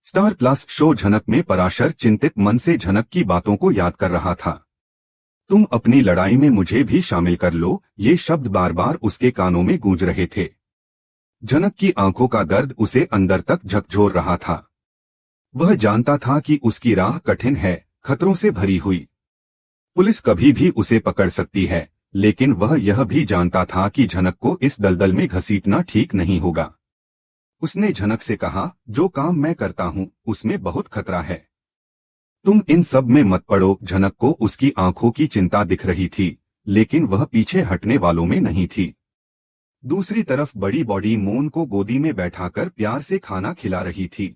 Star plus show झनक में पराशर चिंतित मन से झनक की बातों को याद कर रहा था। तुम अपनी लड़ाई में मुझे भी शामिल कर लो, ये शब्द बार बार उसके कानों में गूंज रहे थे। झनक की आंखों का दर्द उसे अंदर तक झकझोर रहा था। वह जानता था कि उसकी राह कठिन है, खतरों से भरी हुई। पुलिस कभी भी उसे पकड़ सकती है, लेकिन वह यह भी जानता था कि झनक को इस दलदल में घसीटना ठीक नहीं होगा। उसने झनक से कहा, जो काम मैं करता हूं उसमें बहुत खतरा है, तुम इन सब में मत पड़ो। झनक को उसकी आंखों की चिंता दिख रही थी, लेकिन वह पीछे हटने वालों में नहीं थी। दूसरी तरफ बड़ी बॉडी मून को गोदी में बैठाकर प्यार से खाना खिला रही थी।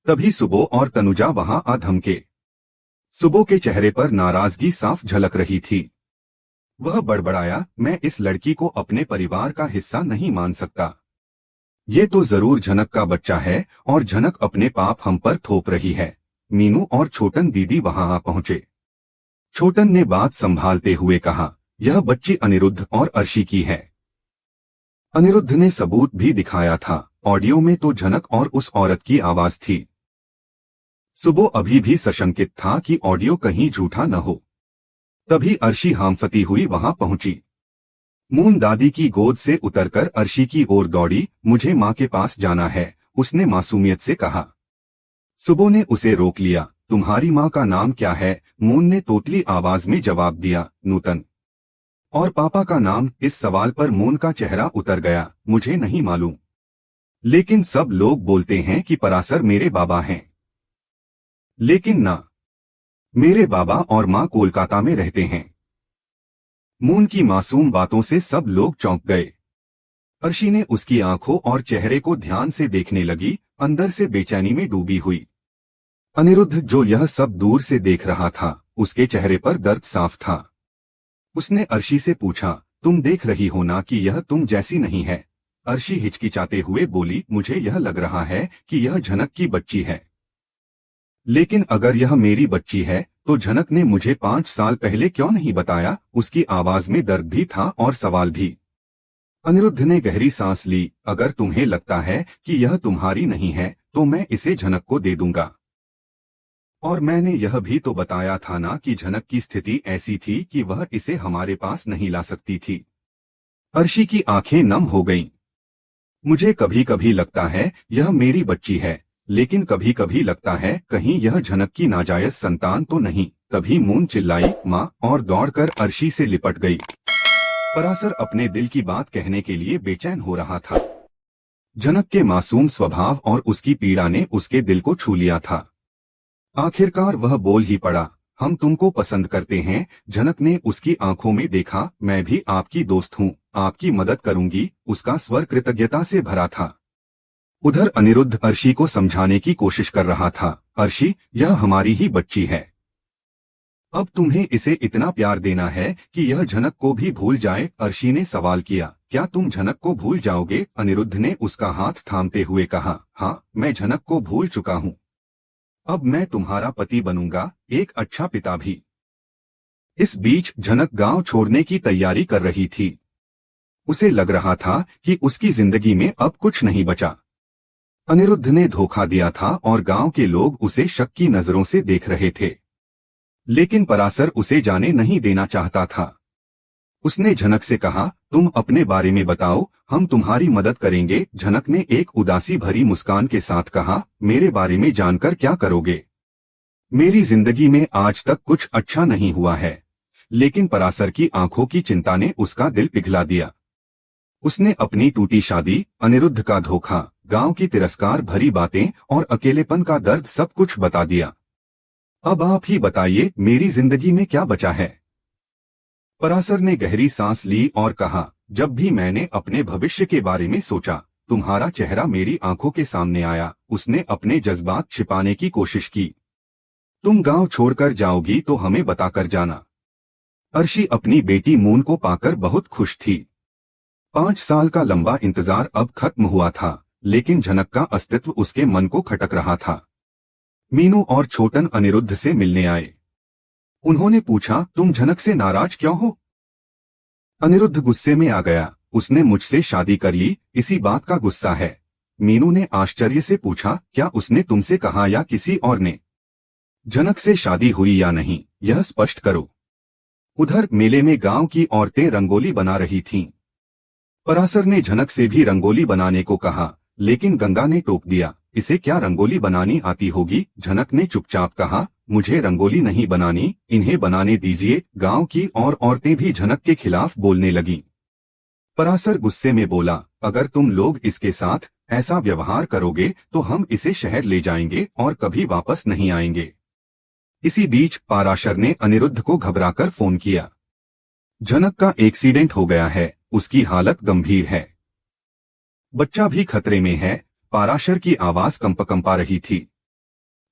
तभी सुबो और तनुजा वहां आ धमके। सुबो के चेहरे पर नाराजगी साफ झलक रही थी। वह बड़बड़ाया, मैं इस लड़की को अपने परिवार का हिस्सा नहीं मान सकता। ये तो जरूर झनक का बच्चा है और झनक अपने पाप हम पर थोप रही है। मीनू और छोटन दीदी वहां आ पहुंचे। छोटन ने बात संभालते हुए कहा, यह बच्ची अनिरुद्ध और अर्शी की है। अनिरुद्ध ने सबूत भी दिखाया था, ऑडियो में तो झनक और उस औरत की आवाज थी। सुबो अभी भी सशंकित था कि ऑडियो कहीं झूठा न हो। तभी अर्शी हामफती हुई वहां पहुंची। मून दादी की गोद से उतरकर अर्शी की ओर दौड़ी। मुझे माँ के पास जाना है, उसने मासूमियत से कहा। सुबो ने उसे रोक लिया। तुम्हारी माँ का नाम क्या है? मून ने तोतली आवाज में जवाब दिया, नूतन। और पापा का नाम? इस सवाल पर मून का चेहरा उतर गया। मुझे नहीं मालूम, लेकिन सब लोग बोलते हैं कि परासर मेरे बाबा हैं। लेकिन ना, मेरे बाबा और माँ कोलकाता में रहते हैं। मून की मासूम बातों से सब लोग चौंक गए। अर्शी ने उसकी आंखों और चेहरे को ध्यान से देखने लगी, अंदर से बेचैनी में डूबी हुई। अनिरुद्ध जो यह सब दूर से देख रहा था, उसके चेहरे पर दर्द साफ था। उसने अर्शी से पूछा, तुम देख रही हो ना कि यह तुम जैसी नहीं है? अर्शी हिचकिचाते हुए बोली, मुझे यह लग रहा है कि यह झनक की बच्ची है। लेकिन अगर यह मेरी बच्ची है तो झनक ने मुझे 5 साल पहले क्यों नहीं बताया? उसकी आवाज में दर्द भी था और सवाल भी। अनिरुद्ध ने गहरी सांस ली। अगर तुम्हें लगता है कि यह तुम्हारी नहीं है तो मैं इसे झनक को दे दूंगा। और मैंने यह भी तो बताया था ना कि झनक की स्थिति ऐसी थी कि वह इसे हमारे पास नहीं ला सकती थी। अर्शी की आंखें नम हो गईं। मुझे कभी कभी लगता है यह मेरी बच्ची है, लेकिन कभी कभी लगता है कहीं यह झनक की नाजायज संतान तो नहीं। तभी मून चिल्लाई, माँ, और दौड़कर अर्शी से लिपट गई। परासर अपने दिल की बात कहने के लिए बेचैन हो रहा था। झनक के मासूम स्वभाव और उसकी पीड़ा ने उसके दिल को छू लिया था। आखिरकार वह बोल ही पड़ा, हम तुमको पसंद करते हैं। झनक ने उसकी आंखों में देखा। मैं भी आपकी दोस्त हूँ, आपकी मदद करूंगी। उसका स्वर कृतज्ञता से भरा था। उधर अनिरुद्ध अर्शी को समझाने की कोशिश कर रहा था। अर्शी, यह हमारी ही बच्ची है। अब तुम्हें इसे इतना प्यार देना है कि यह झनक को भी भूल जाए। अर्शी ने सवाल किया, क्या तुम झनक को भूल जाओगे? अनिरुद्ध ने उसका हाथ थामते हुए कहा, हाँ, मैं झनक को भूल चुका हूँ। अब मैं तुम्हारा पति बनूंगा, एक अच्छा पिता भी। इस बीच झनक गांव छोड़ने की तैयारी कर रही थी। उसे लग रहा था कि उसकी जिंदगी में अब कुछ नहीं बचा। अनिरुद्ध ने धोखा दिया था और गांव के लोग उसे शक की नजरों से देख रहे थे। लेकिन परासर उसे जाने नहीं देना चाहता था। उसने झनक से कहा, तुम अपने बारे में बताओ, हम तुम्हारी मदद करेंगे। झनक ने एक उदासी भरी मुस्कान के साथ कहा, मेरे बारे में जानकर क्या करोगे? मेरी जिंदगी में आज तक कुछ अच्छा नहीं हुआ है। लेकिन परासर की आंखों की चिंता ने उसका दिल पिघला दिया। उसने अपनी टूटी शादी, अनिरुद्ध का धोखा, गांव की तिरस्कार भरी बातें और अकेलेपन का दर्द सब कुछ बता दिया। अब आप ही बताइए, मेरी जिंदगी में क्या बचा है? परासर ने गहरी सांस ली और कहा, जब भी मैंने अपने भविष्य के बारे में सोचा, तुम्हारा चेहरा मेरी आंखों के सामने आया। उसने अपने जज्बात छिपाने की कोशिश की। तुम गांव छोड़कर जाओगी तो हमें बताकर जाना। अर्शी अपनी बेटी मून को पाकर बहुत खुश थी। 5 साल का लंबा इंतजार अब खत्म हुआ था, लेकिन झनक का अस्तित्व उसके मन को खटक रहा था। मीनू और छोटन अनिरुद्ध से मिलने आए। उन्होंने पूछा, तुम झनक से नाराज क्यों हो? अनिरुद्ध गुस्से में आ गया। उसने मुझसे शादी कर ली, इसी बात का गुस्सा है। मीनू ने आश्चर्य से पूछा, क्या उसने तुमसे कहा या किसी और ने? जनक से शादी हुई या नहीं, यह स्पष्ट करो। उधर मेले में गांव की औरतें रंगोली बना रही थीं। पराशर ने जनक से भी रंगोली बनाने को कहा, लेकिन गंगा ने टोक दिया, इसे क्या रंगोली बनानी आती होगी? जनक ने चुपचाप कहा, मुझे रंगोली नहीं बनानी, इन्हें बनाने दीजिए। गांव की और औरतें भी जनक के खिलाफ बोलने लगीं। पराशर गुस्से में बोला, अगर तुम लोग इसके साथ ऐसा व्यवहार करोगे तो हम इसे शहर ले जाएंगे और कभी वापस नहीं आएंगे। इसी बीच पराशर ने अनिरुद्ध को घबराकर फोन किया। जनक का एक्सीडेंट हो गया है, उसकी हालत गंभीर है। बच्चा भी खतरे में है। पराशर की आवाज कंपा रही थी।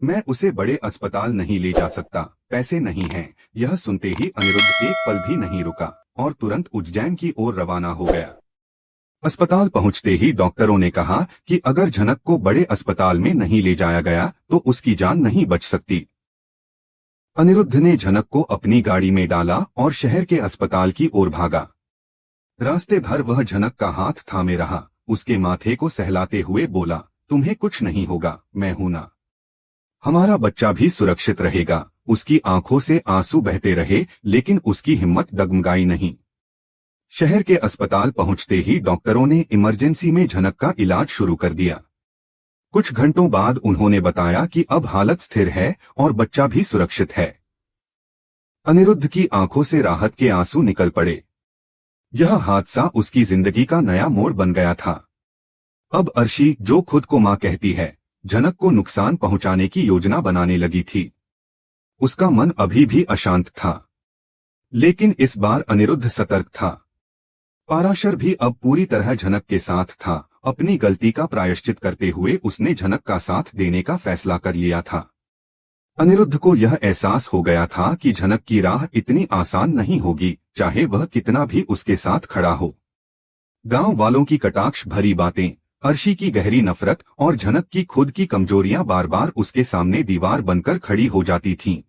मैं उसे बड़े अस्पताल नहीं ले जा सकता, पैसे नहीं हैं। यह सुनते ही अनिरुद्ध एक पल भी नहीं रुका और तुरंत उज्जैन की ओर रवाना हो गया। अस्पताल पहुंचते ही डॉक्टरों ने कहा कि अगर जनक को बड़े अस्पताल में नहीं ले जाया गया तो उसकी जान नहीं बच सकती। अनिरुद्ध ने जनक को अपनी गाड़ी में डाला और शहर के अस्पताल की ओर भागा। रास्ते भर वह जनक का हाथ थामे रहा, उसके माथे को सहलाते हुए बोला, तुम्हें कुछ नहीं होगा, मैं हूं ना। हमारा बच्चा भी सुरक्षित रहेगा। उसकी आंखों से आंसू बहते रहे, लेकिन उसकी हिम्मत डगमगाई नहीं। शहर के अस्पताल पहुंचते ही डॉक्टरों ने इमरजेंसी में जनक का इलाज शुरू कर दिया। कुछ घंटों बाद उन्होंने बताया कि अब हालत स्थिर है और बच्चा भी सुरक्षित है। अनिरुद्ध की आंखों से राहत के आंसू निकल पड़े। यह हादसा उसकी जिंदगी का नया मोड़ बन गया था। अब अर्शी, जो खुद को मां कहती है, जनक को नुकसान पहुंचाने की योजना बनाने लगी थी। उसका मन अभी भी अशांत था, लेकिन इस बार अनिरुद्ध सतर्क था। पराशर भी अब पूरी तरह जनक के साथ था। अपनी गलती का प्रायश्चित करते हुए उसने जनक का साथ देने का फैसला कर लिया था। अनिरुद्ध को यह एहसास हो गया था कि जनक की राह इतनी आसान नहीं होगी, चाहे वह कितना भी उसके साथ खड़ा हो। गांव वालों की कटाक्ष भरी बातें, अर्शी की गहरी नफरत और जनक की खुद की कमजोरियां बार बार उसके सामने दीवार बनकर खड़ी हो जाती थीं।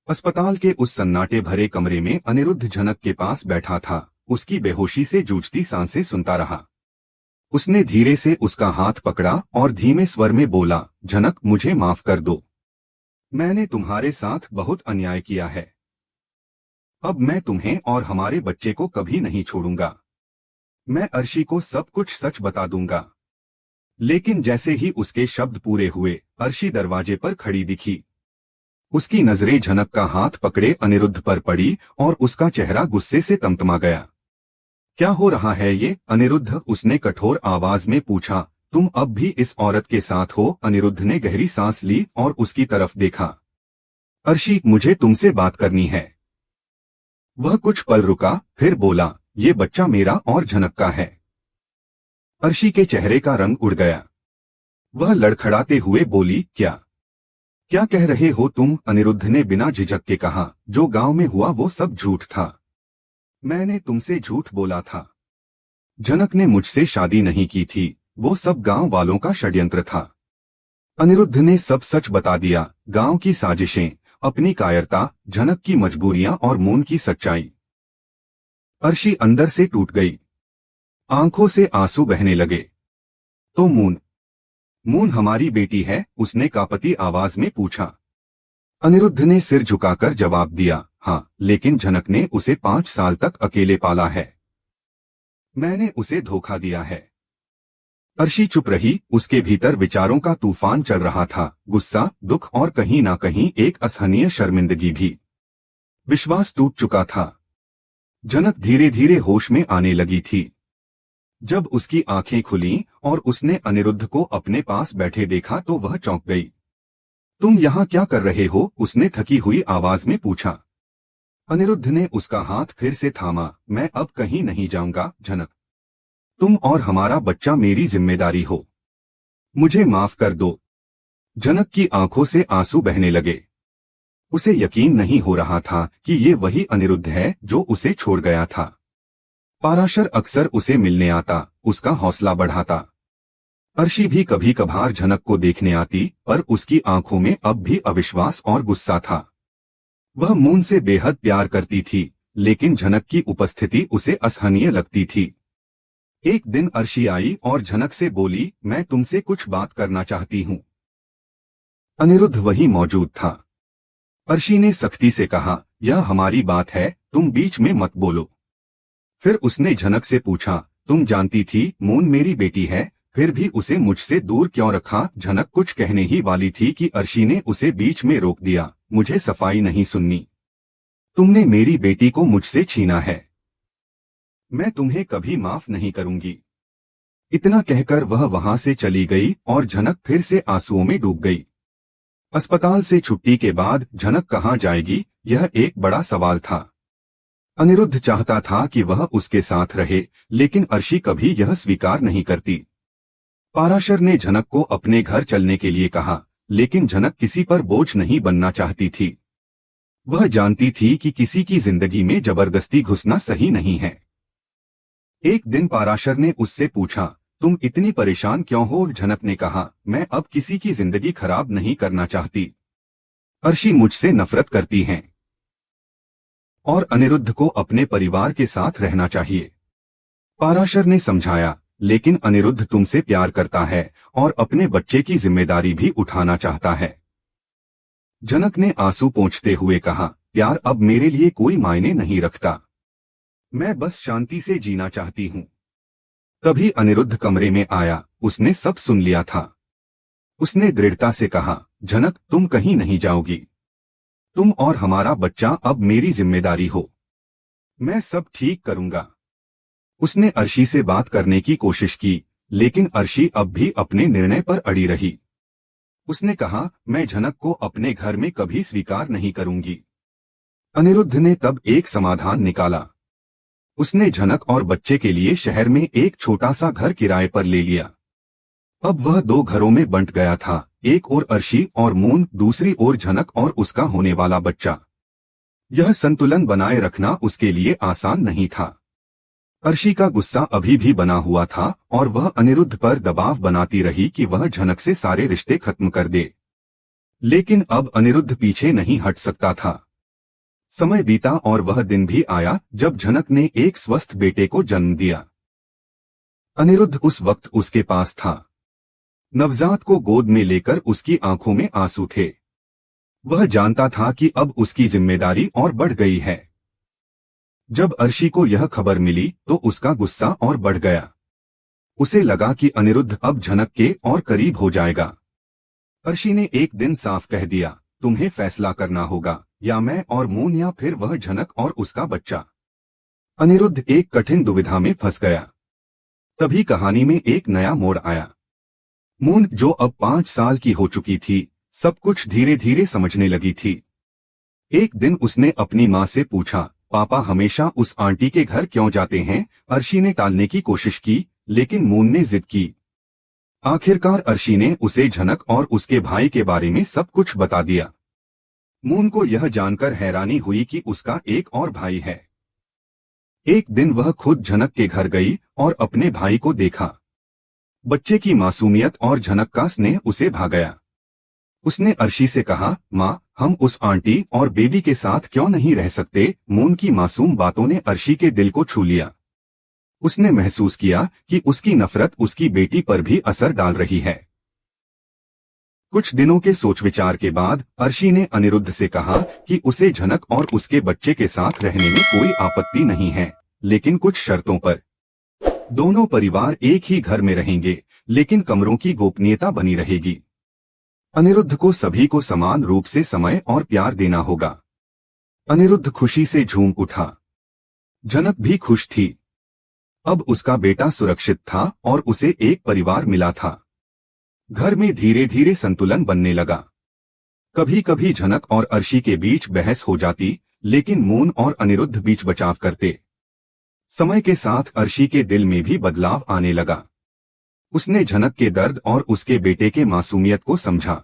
अस्पताल के उस सन्नाटे भरे कमरे में अनिरुद्ध जनक के पास बैठा था। उसकी बेहोशी से जूझती सांसें सुनता रहा। उसने धीरे से उसका हाथ पकड़ा और धीमे स्वर में बोला, जनक, मुझे माफ कर दो। मैंने तुम्हारे साथ बहुत अन्याय किया है। अब मैं तुम्हें और हमारे बच्चे को कभी नहीं छोड़ूंगा। मैं अर्शी को सब कुछ सच बता दूंगा। लेकिन जैसे ही उसके शब्द पूरे हुए, अर्शी दरवाजे पर खड़ी दिखी। उसकी नजरें जनक का हाथ पकड़े अनिरुद्ध पर पड़ी और उसका चेहरा गुस्से से तमतमा गया। क्या हो रहा है ये, अनिरुद्ध? उसने कठोर आवाज में पूछा। तुम अब भी इस औरत के साथ हो? अनिरुद्ध ने गहरी सांस ली और उसकी तरफ देखा। अर्शी, मुझे तुमसे बात करनी है। वह कुछ पल रुका, फिर बोला, ये बच्चा मेरा और जनक का है। अर्शी के चेहरे का रंग उड़ गया। वह लड़खड़ाते हुए बोली, क्या कह रहे हो तुम? अनिरुद्ध ने बिना झिझक के कहा, जो गांव में हुआ वो सब झूठ था। मैंने तुमसे झूठ बोला था। जनक ने मुझसे शादी नहीं की थी, वो सब गांव वालों का षड्यंत्र था। अनिरुद्ध ने सब सच बता दिया, गांव की साजिशें, अपनी कायरता, जनक की मजबूरियां और मून की सच्चाई। अर्शी अंदर से टूट गई। आंखों से आंसू बहने लगे। तो मून हमारी बेटी है? उसने कांपती आवाज में पूछा। अनिरुद्ध ने सिर झुकाकर जवाब दिया, हाँ, लेकिन जनक ने उसे 5 साल तक अकेले पाला है। मैंने उसे धोखा दिया है। अर्शी चुप रही। उसके भीतर विचारों का तूफान चल रहा था, गुस्सा, दुख और कहीं ना कहीं एक असहनीय शर्मिंदगी भी। विश्वास टूट चुका था। जनक धीरे धीरे होश में आने लगी थी। जब उसकी आंखें खुलीं और उसने अनिरुद्ध को अपने पास बैठे देखा तो वह चौंक गई। तुम यहाँ क्या कर रहे हो? उसने थकी हुई आवाज में पूछा। अनिरुद्ध ने उसका हाथ फिर से थामा। मैं अब कहीं नहीं जाऊंगा जनक। तुम और हमारा बच्चा मेरी जिम्मेदारी हो। मुझे माफ कर दो। जनक की आंखों से आंसू बहने लगे। उसे यकीन नहीं हो रहा था कि ये वही अनिरुद्ध है जो उसे छोड़ गया था। पराशर अक्सर उसे मिलने आता, उसका हौसला बढ़ाता। अर्शी भी कभी कभार जनक को देखने आती, पर उसकी आंखों में अब भी अविश्वास और गुस्सा था। वह मून से बेहद प्यार करती थी, लेकिन जनक की उपस्थिति उसे असहनीय लगती थी। एक दिन अर्शी आई और झनक से बोली, मैं तुमसे कुछ बात करना चाहती हूँ। अनिरुद्ध वहीं मौजूद था। अर्शी ने सख्ती से कहा, यह हमारी बात है, तुम बीच में मत बोलो। फिर उसने झनक से पूछा, तुम जानती थी मून मेरी बेटी है, फिर भी उसे मुझसे दूर क्यों रखा? झनक कुछ कहने ही वाली थी कि अर्शी ने उसे बीच में रोक दिया, मुझे सफाई नहीं सुननी। तुमने मेरी बेटी को मुझसे छीना है, मैं तुम्हें कभी माफ नहीं करूंगी। इतना कहकर वह वहां से चली गई और झनक फिर से आंसुओं में डूब गई। अस्पताल से छुट्टी के बाद झनक कहाँ जाएगी, यह एक बड़ा सवाल था। अनिरुद्ध चाहता था कि वह उसके साथ रहे, लेकिन अर्शी कभी यह स्वीकार नहीं करती। पाराशर ने झनक को अपने घर चलने के लिए कहा, लेकिन झनक किसी पर बोझ नहीं बनना चाहती थी। वह जानती थी कि किसी की जिंदगी में जबरदस्ती घुसना सही नहीं है। एक दिन पाराशर ने उससे पूछा, तुम इतनी परेशान क्यों हो? झनक ने कहा, मैं अब किसी की जिंदगी खराब नहीं करना चाहती। अर्शी मुझसे नफरत करती हैं और अनिरुद्ध को अपने परिवार के साथ रहना चाहिए। पाराशर ने समझाया, लेकिन अनिरुद्ध तुमसे प्यार करता है और अपने बच्चे की जिम्मेदारी भी उठाना चाहता है। झनक ने आंसू पोंछते हुए कहा, प्यार अब मेरे लिए कोई मायने नहीं रखता, मैं बस शांति से जीना चाहती हूँ। तभी अनिरुद्ध कमरे में आया, उसने सब सुन लिया था। उसने दृढ़ता से कहा, झनक तुम कहीं नहीं जाओगी, तुम और हमारा बच्चा अब मेरी जिम्मेदारी हो, मैं सब ठीक करूंगा। उसने अर्शी से बात करने की कोशिश की, लेकिन अर्शी अब भी अपने निर्णय पर अड़ी रही। उसने कहा, मैं झनक को अपने घर में कभी स्वीकार नहीं करूंगी। अनिरुद्ध ने तब एक समाधान निकाला। उसने झनक और बच्चे के लिए शहर में एक छोटा सा घर किराए पर ले लिया। अब वह दो घरों में बंट गया था, एक ओर अर्शी और मून, दूसरी ओर झनक और उसका होने वाला बच्चा। यह संतुलन बनाए रखना उसके लिए आसान नहीं था। अर्शी का गुस्सा अभी भी बना हुआ था और वह अनिरुद्ध पर दबाव बनाती रही कि वह झनक से सारे रिश्ते खत्म कर दे। लेकिन अब अनिरुद्ध पीछे नहीं हट सकता था। समय बीता और वह दिन भी आया जब झनक ने एक स्वस्थ बेटे को जन्म दिया। अनिरुद्ध उस वक्त उसके पास था। नवजात को गोद में लेकर उसकी आंखों में आंसू थे। वह जानता था कि अब उसकी जिम्मेदारी और बढ़ गई है। जब अर्शी को यह खबर मिली तो उसका गुस्सा और बढ़ गया। उसे लगा कि अनिरुद्ध अब झनक के और करीब हो जाएगा। अर्शी ने एक दिन साफ कह दिया, तुम्हें फैसला करना होगा, या मैं और मून या फिर वह झनक और उसका बच्चा। अनिरुद्ध एक कठिन दुविधा में फंस गया। तभी कहानी में एक नया मोड़ आया। मून, जो अब 5 साल की हो चुकी थी, सब कुछ धीरे धीरे समझने लगी थी। एक दिन उसने अपनी माँ से पूछा, पापा हमेशा उस आंटी के घर क्यों जाते हैं? अर्शी ने टालने की कोशिश की, लेकिन मून ने जिद की। आखिरकार अर्शी ने उसे झनक और उसके भाई के बारे में सब कुछ बता दिया। मून को यह जानकर हैरानी हुई कि उसका एक और भाई है। एक दिन वह खुद झनक के घर गई और अपने भाई को देखा। बच्चे की मासूमियत और झनक का स्नेह उसे भा गया। उसने अर्शी से कहा, माँ, हम उस आंटी और बेबी के साथ क्यों नहीं रह सकते? मून की मासूम बातों ने अर्शी के दिल को छू लिया। उसने महसूस किया कि उसकी नफरत उसकी बेटी पर भी असर डाल रही है। कुछ दिनों के सोच विचार के बाद अर्शी ने अनिरुद्ध से कहा कि उसे झनक और उसके बच्चे के साथ रहने में कोई आपत्ति नहीं है, लेकिन कुछ शर्तों पर। दोनों परिवार एक ही घर में रहेंगे, लेकिन कमरों की गोपनीयता बनी रहेगी। अनिरुद्ध को सभी को समान रूप से समय और प्यार देना होगा। अनिरुद्ध खुशी से झूम उठा। झनक भी खुश थी। अब उसका बेटा सुरक्षित था और उसे एक परिवार मिला था। घर में धीरे धीरे संतुलन बनने लगा। कभी कभी झनक और अर्शी के बीच बहस हो जाती, लेकिन मून और अनिरुद्ध बीच बचाव करते। समय के साथ अर्शी के दिल में भी बदलाव आने लगा। उसने झनक के दर्द और उसके बेटे के मासूमियत को समझा।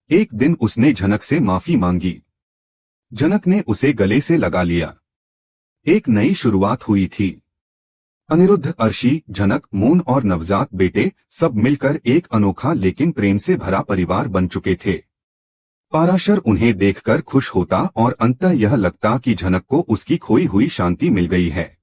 एक दिन उसने झनक से माफी मांगी। झनक ने उसे गले से लगा लिया। एक नई शुरुआत हुई थी। अनिरुद्ध, अर्शी, झनक, मून और नवजात बेटे सब मिलकर एक अनोखा लेकिन प्रेम से भरा परिवार बन चुके थे। पाराशर उन्हें देखकर खुश होता और अंततः यह लगता कि झनक को उसकी खोई हुई शांति मिल गई है।